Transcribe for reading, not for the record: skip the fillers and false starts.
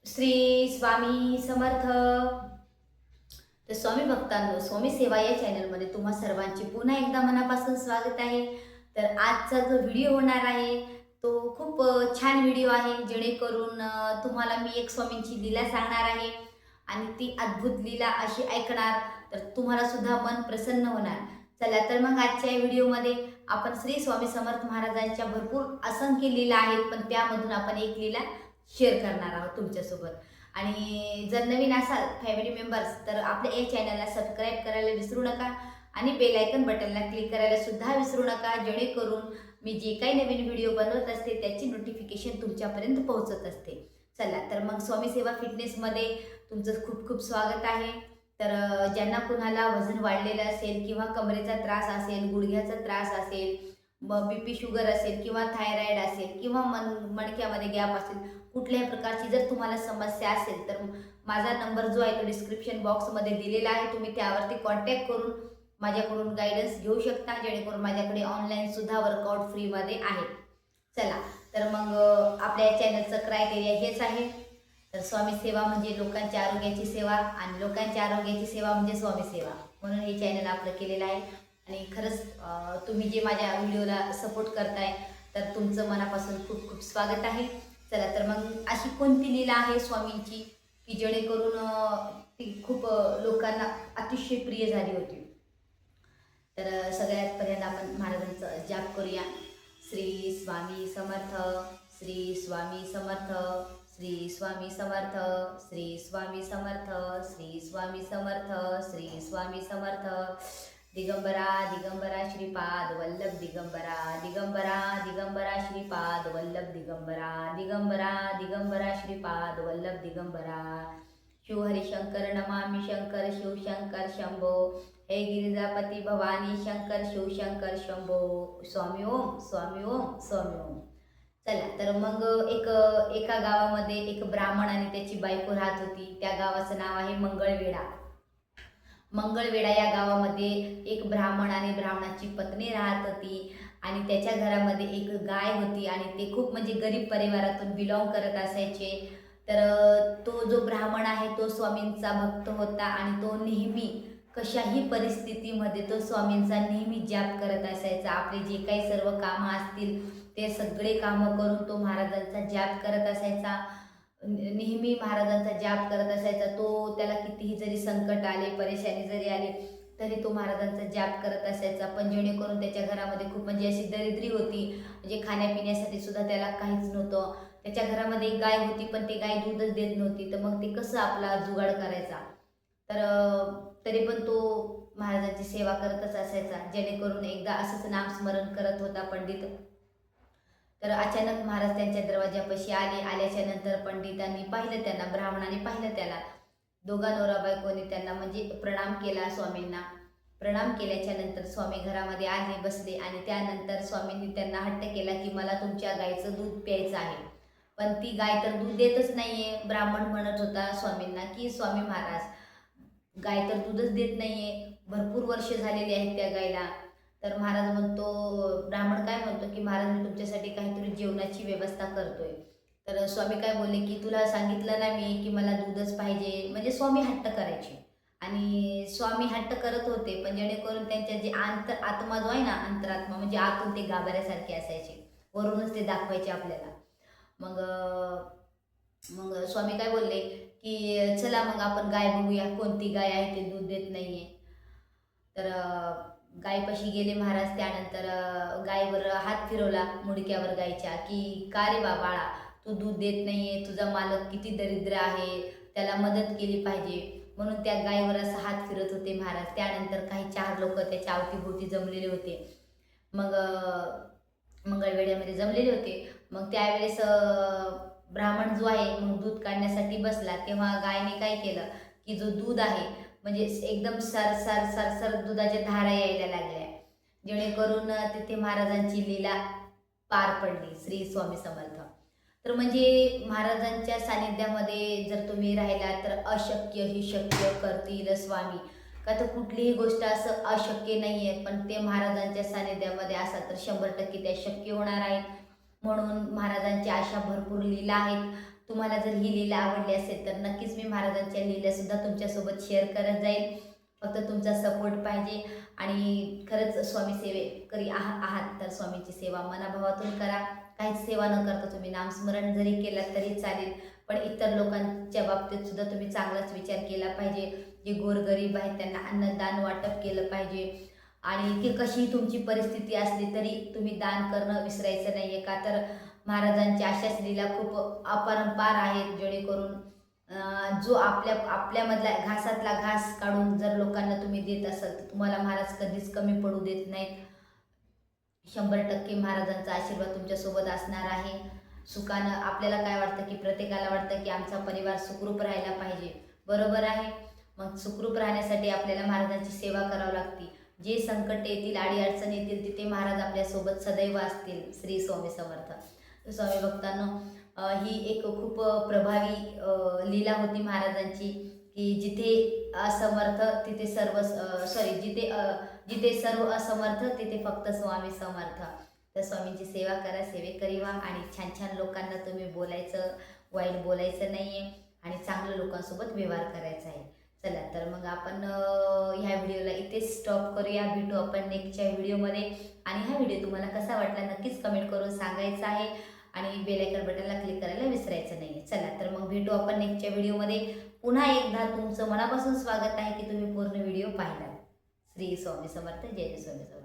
श्री स्वामी समर्थ. तर स्वामी भक्तांनो, स्वामी सेवा या चॅनलमध्ये तुम्हा सर्वांचे पुन्हा एकदा मनापासून स्वागत आहे. तर आजचा जो व्हिडिओ होणार आहे तो खूप छान व्हिडिओ आहे, जेणेकरून तुम्हाला मी एक स्वामींची लीला सांगणार आहे आणि ती अद्भुत लीला अशी ऐकणार तर तुम्हाला सुद्धा मन प्रसन्न होणार. चला तर मग आजच्या या व्हिडिओमध्ये आपण श्री स्वामी समर्थ महाराजांच्या भरपूर असंख्य लीला आहेत, पण त्यामधून आपण एक लीला शेअर करणार आहोत तुमच्यासोबत. आणि जर नवीन असाल फॅमिली मेंबर्स तर आपल्या या चॅनलला सबस्क्राईब करायला विसरू नका आणि बेल आयकन बटनला क्लिक करायला सुद्धा विसरू नका, जेणेकरून मी जे काही नवीन व्हिडिओ बनवत असते त्याची नोटिफिकेशन तुमच्यापर्यंत पोहोचत असते. चला तर मग स्वामी सेवा फिटनेसमध्ये तुमचं खूप खूप स्वागत आहे. तर ज्यांना कुणाला वजन वाढलेलं असेल किंवा कमरेचा त्रास असेल, गुडघ्याचा त्रास असेल, BP शुगर असेल किंवा थायरॉइड असेल किंवा मणक्यामध्ये गॅप असेल, कुठल्याही प्रकारची जर तुम्हाला समस्या असेल तर माझा नंबर जो आहे तो डिस्क्रिप्शन बॉक्समध्ये दिलेला आहे. तुम्ही त्यावरती कॉन्टॅक्ट करून माझ्याकडून गाईडन्स घेऊ शकता, जेणेकरून माझ्याकडे ऑनलाईनसुद्धा वर्कआउट फ्रीमध्ये आहे. चला तर मग आपल्या चॅनलचं क्रायटेरिया हेच आहे. तर स्वामी सेवा म्हणजे लोकांच्या आरोग्याची सेवा आणि लोकांच्या आरोग्याची सेवा म्हणजे स्वामी सेवा, म्हणून हे चॅनल आपलं केलेलं आहे. आणि खरंच तुम्ही जे माझ्या व्हिडिओला सपोर्ट करताय तर तुमचं मनापासून खूप खूप स्वागत आहे. चला तर मग अशी कोणती लीला आहे स्वामींची की जेणेकरून ती खूप लोकांना अतिशय प्रिय झाली होती. तर सगळ्यात पहिल्यांदा आपण महाराजांचा जाप करूया. श्री स्वामी समर्थ, श्री स्वामी समर्थ, श्री स्वामी समर्थ, श्री स्वामी समर्थ, श्री स्वामी समर्थ, श्री स्वामी समर्थ. दिगंबरा दिगंबरा श्रीपाद वल्लभ दिगंबरा, दिगंबरा दिगंबरा श्रीपाद वल्लभ दिगंबरा, दिगंबरा दिगंबरा श्रीपाद वल्लभ दिगंबरा. शिव हरिशंकर नमामि शंकर शिवशंकर शंभो, हे गिरिजापती भवानी शंकर शिवशंकर शंभो. स्वामी ओम, स्वामी ओम, स्वामी ओम. चला तर मग एका गावामध्ये एक ब्राह्मण आणि त्याची बायको राहत होती. त्या गावाचं नाव आहे मंगळवेढा. मंगळवेढा या गावामध्ये एक ब्राह्मण आणि ब्राह्मणाची पत्नी राहत होती आणि त्याच्या घरामध्ये एक गाय होती आणि ते खूप म्हणजे गरीब परिवारातून बिलॉंग करत असायचे. तर तो जो ब्राह्मण आहे तो स्वामींचा भक्त होता आणि तो नेहमी कशाही परिस्थितीमध्ये तो स्वामींचा नेहमी जाप करत असायचा. आपले जे काही सर्व कामं असतील ते सगळे कामं करून तो महाराजांचा जाप करत असायचा. नेहमी महाराजांचा जाप करत असायचा. तो त्याला कितीही जरी संकट आले, परेशानी जरी आली तरी तो महाराजांचा जाप करत असायचा. पण जेणेकरून त्याच्या घरामध्ये खूप म्हणजे अशी दरिद्री होती, म्हणजे खाण्यापिण्यासाठी सुद्धा त्याला काहीच नव्हतं. त्याच्या घरामध्ये एक गाय होती, पण ती गाय दूधच देत नव्हती. तर मग ते कसं आपला जुगाड करायचा. तर तरी पण तो महाराजांची सेवा करतच असायचा. जेणेकरून एकदा असंच नामस्मरण करत होता पंडित, तर अचानक महाराज त्यांच्या दरवाजापाशी आले. आल्याच्या नंतर पंडितांनी पाहिलं, त्यांना ब्राह्मणाने पाहिलं, त्याला दोघा नवरा बायकोने त्यांना म्हणजे प्रणाम केला स्वामींना. प्रणाम केल्याच्या नंतर स्वामी घरामध्ये आले, बसले आणि त्यानंतर स्वामींनी त्यांना हट्ट केला की मला तुमच्या गायचं दूध प्यायचं आहे. पण ती गाय तर दूध देतच नाहीये. ब्राह्मण म्हणत होता स्वामींना की स्वामी महाराज, गाय तर दूधच देत नाहीये, भरपूर वर्ष झालेली आहेत त्या गायला. तर महाराज म्हणतो, ब्राह्मण काय म्हणतो की महाराज मी तुमच्यासाठी काहीतरी जेवणाची व्यवस्था करतोय. तर स्वामी काय बोलले की तुला सांगितलं ना मी की मला दूधच पाहिजे. म्हणजे स्वामी हट्ट करायचे आणि स्वामी हट्ट करत होते, पण जेणेकरून त्यांच्या जे आत्मा जो आहे ना, अंतरात्मा म्हणजे आतून ते गाभाऱ्यासारखे असायचे, वरूनच ते दाखवायचे आपल्याला. मग मग स्वामी काय बोलले की चला मग आपण गाय बघूया, कोणती गाय आहे ते दूध देत नाहीये. तर गायपाशी गेले महाराज. त्यानंतर गायीवर हात फिरवला, मुडक्यावर गायच्या, की का रे बाळा, तू दूध देत नाहीये, तुझा मालक किती दरिद्र आहे, त्याला मदत केली पाहिजे. म्हणून त्या गायीवर असा हात फिरत होते महाराज. त्यानंतर काही 4 लोक त्याच्या अवतीभोवती जमलेले होते. मग मंगळवेढ्यामध्ये जमलेले होते. मग त्यावेळेस ब्राह्मण जो आहे मग दूध काढण्यासाठी बसला, तेव्हा गायने काय केलं की जो दूध आहे म्हणजे एकदम सरसर सरसर दुधाच्या धारा यायला लागल्या, जेणेकरून तिथे महाराजांची लीला पार पडली. श्री स्वामी समर्थ. तर म्हणजे महाराजांच्या सानिध्यामध्ये जर तुम्ही राहिला तर अशक्य ही शक्य करतील स्वामी. का तर कुठलीही गोष्ट असं अशक्य नाही आहे, पण ते महाराजांच्या सानिध्यामध्ये असा तर 100% त्या शक्य होणार आहेत. म्हणून महाराजांच्या अशा भरपूर लीला आहेत. तुम्हाला जर ही लीला आवडली असेल तर नक्कीच मी महाराजांच्या लीलासुद्धा तुमच्यासोबत शेअर करत जाईल. फक्त तुमचा सपोर्ट पाहिजे. आणि खरंच स्वामी सेवेकरी आहात तर स्वामींची सेवा मनाभावातून करा. काहीच सेवा न करता तुम्ही नामस्मरण जरी केलं तरी चालेल, पण इतर लोकांच्या बाबतीत सुद्धा तुम्ही चांगलाच विचार केला पाहिजे. जे गोरगरीब आहेत त्यांना अन्नदान वाटप केलं पाहिजे. आणि ती कशी तुमची परिस्थिती असली तरी तुम्ही दान करणं विसरायचं नाही आहे. का तर महाराजांच्या अशाच लीला खूप अपरंपार आहेत, जेणेकरून जो आपल्यामधला घासातला घास काढून जर लोकांना तुम्ही देत असाल तर तुम्हाला महाराज कधीच कमी पडू देत नाहीत. 100% महाराजांचा आशीर्वाद तुमच्यासोबत असणार आहे. सुखानं आपल्याला काय वाटतं की प्रत्येकाला वाटतं की आमचा परिवार सुखरूप राहायला पाहिजे, बरोबर आहे. मग सुखरूप राहण्यासाठी आपल्याला महाराजांची सेवा करावी लागते. जे संकट येतील, अडीअडचणी येतील, तिथे महाराज आपल्यासोबत सदैव असतील. श्री स्वामी समर्थ. स्वामी भक्तांनो, ही एक खूप प्रभावी लीला होती महाराजांची की जिथे असमर्थ तिथे सर्व जिथे सर्व असमर्थ तिथे फक्त स्वामी समर्थ. तर स्वामींची सेवा करा, सेवेकरी व्हा आणि छान छान लोकांना तुम्ही बोलायचं, वाईट बोलायचं नाही आहे आणि चांगल्या लोकांसोबत व्यवहार करायचा आहे. चला तर मग आपण ह्या व्हिडिओला इथेच स्टॉप करूया. भेटू आपण नेक्स्टच्या व्हिडिओमध्ये. आणि हा व्हिडिओ तुम्हाला कसा वाटला नक्कीच कमेंट करून सांगायचं आहे आणि बेल आयकॉन बटनला क्लिक करायला विसरायचं नाही. चला तर मग भेटू आपण नेक्स्टच्या व्हिडिओमध्ये. पुन्हा एकदा तुमचं मनापासून स्वागत आहे की तुम्ही पूर्ण व्हिडिओ पाहिलात. श्री स्वामी समर्थ. जय जय स्वामी समर्थ.